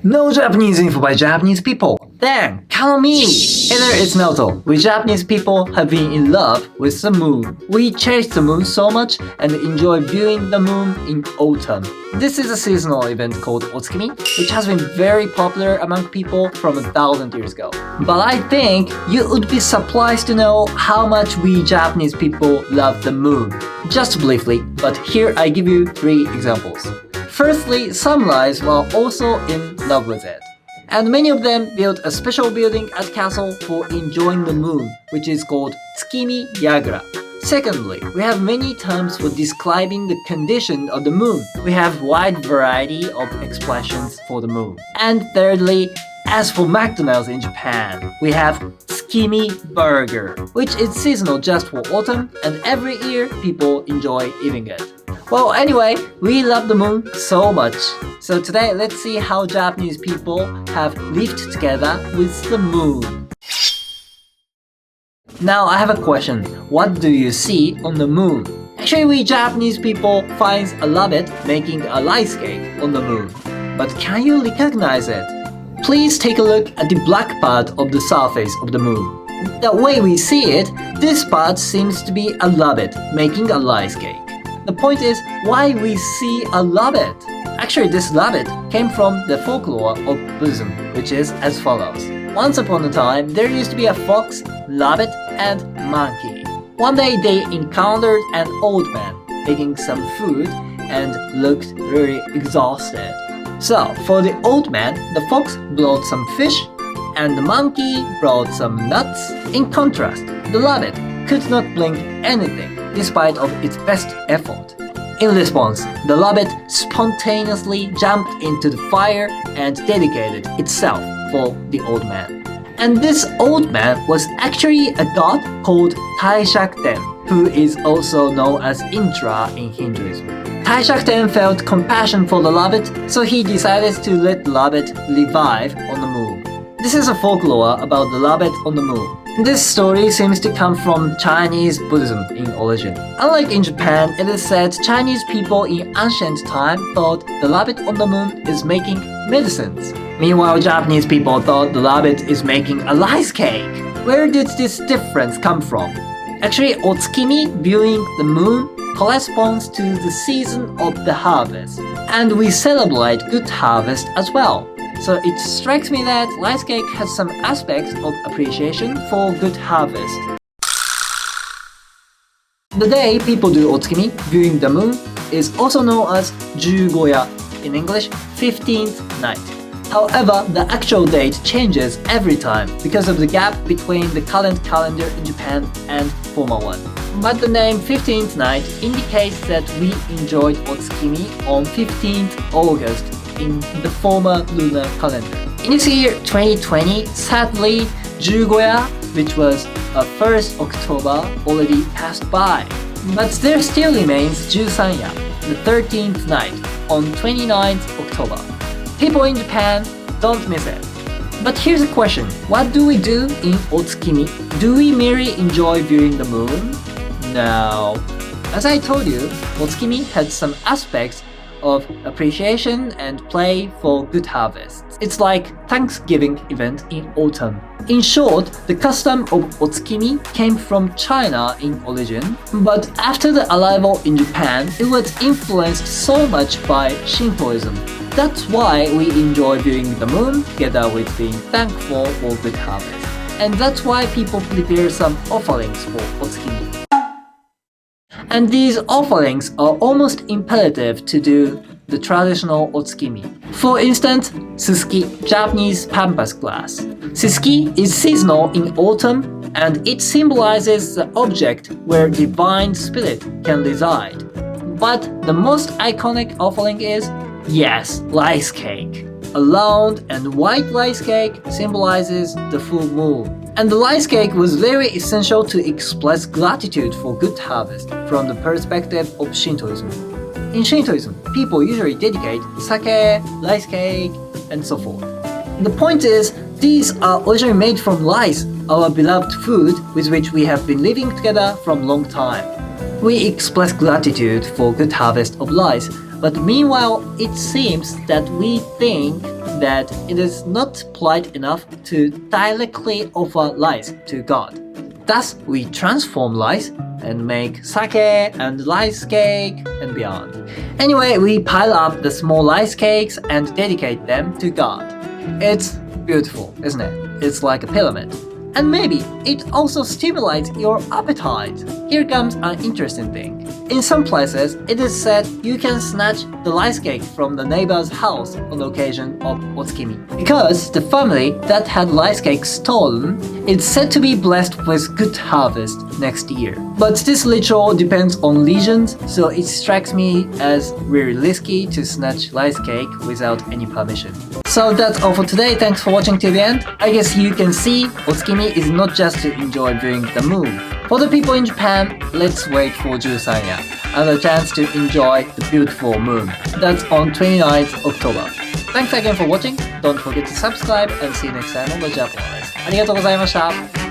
No Japanese info by Japanese people. Then, count me! Hey there, it's Naoto. We Japanese people have been in love with the moon. We cherish the moon so much and enjoy viewing the moon in autumn. This is a seasonal event called Otsukimi, which has been very popular among people from 1,000 years ago. But I think you would be surprised to know how much we Japanese people love the moon. Just briefly, but here I give you 3 examples. Firstly, samurais were also in love with it. And many of them built a special building at castle for enjoying the moon, which is called Tsukimi Yagura. Secondly, we have many terms for describing the condition of the moon. We have wide variety of expressions for the moon. And thirdly, as for McDonald's in Japan, we have Tsukimi Burger, which is seasonal just for autumn, and every year people enjoy eating it. Well, anyway, we love the moon so much. So today, let's see how Japanese people have lived together with the moon. Now, I have a question. What do you see on the moon? Actually, we Japanese people find a rabbit making a rice cake on the moon. But can you recognize it? Please take a look at the black part of the surface of the moon. The way we see it, this part seems to be a rabbit making a rice cake. The point is why we see a rabbit. Actually, this rabbit came from the folklore of Buddhism, which is as follows. Once upon a time, there used to be a fox, rabbit, and monkey. One day they encountered an old man taking some food and looked really exhausted. So, for the old man, the fox brought some fish and the monkey brought some nuts. In contrast, the rabbit could not bring anything despite of its best effort. In response, the rabbit spontaneously jumped into the fire and dedicated itself for the old man. And this old man was actually a god called Taishakten, who is also known as Indra in Hinduism. Taishakten felt compassion for the rabbit, so he decided to let the rabbit revive on the moon. This is a folklore about the rabbit on the moon. This story seems to come from Chinese Buddhism in origin. Unlike in Japan, it is said Chinese people in ancient time thought the rabbit on the moon is making medicines. Meanwhile, Japanese people thought the rabbit is making a rice cake. Where did this difference come from? Actually, Otsukimi, viewing the moon, corresponds to the season of the harvest. And we celebrate good harvest as well. So it strikes me that rice cake has some aspects of appreciation for good harvest. The day people do Otsukimi, viewing the moon, is also known as Jugoya, in English, 15th night. However, the actual date changes every time because of the gap between the current calendar in Japan and former one. But the name 15th night indicates that we enjoyed Otsukimi on 15th August in the former lunar calendar. In this year 2020, sadly, Jugoya, which was 1st October, already passed by. But there still remains Jusanya, the 13th night, on 29th October. People in Japan don't miss it. But here's a question. What do we do in Otsukimi? Do we merely enjoy viewing the moon? No. As I told you, Otsukimi had some aspects of appreciation and play for good harvest. It's like Thanksgiving event in autumn. In short, the custom of Otsukimi came from China in origin, but after the arrival in Japan, it was influenced so much by Shintoism. That's why we enjoy viewing the moon together with being thankful for good harvest. And that's why people prepare some offerings for Otsukimi. And these offerings are almost imperative to do the traditional Otsukimi. For instance, Susuki, Japanese pampas grass. Susuki is seasonal in autumn and it symbolizes the object where divine spirit can reside. But the most iconic offering is, yes, rice cake. A round and white rice cake symbolizes the full moon. And the rice cake was very essential to express gratitude for good harvest from the perspective of Shintoism. In Shintoism, people usually dedicate sake, rice cake, and so forth. The point is, these are originally made from rice, our beloved food with which we have been living together from a long time. We express gratitude for good harvest of rice But meanwhile, it seems that we think that it is not polite enough to directly offer rice to God. Thus, we transform rice and make sake and rice cake and beyond. Anyway, we pile up the small rice cakes and dedicate them to God. It's beautiful, isn't it? It's like a pyramid. And maybe it also stimulates your appetite. Here comes an interesting thing. In some places, it is said you can snatch the rice cake from the neighbor's house on the occasion of Otsukimi. Because the family that had rice cake stolen is said to be blessed with good harvest next year. But this ritual depends on regions, so it strikes me as really risky to snatch rice cake without any permission. So that's all for today. Thanks for watching till the end. I guess you can see Otsukimi is not just to enjoy viewing the moon. For the people in Japan, let's wait for Jusanya and a chance to enjoy the beautiful moon. That's on 29th October. Thanks again for watching. Don't forget to subscribe and see you next time on the Japanalyst. ありがとうございました。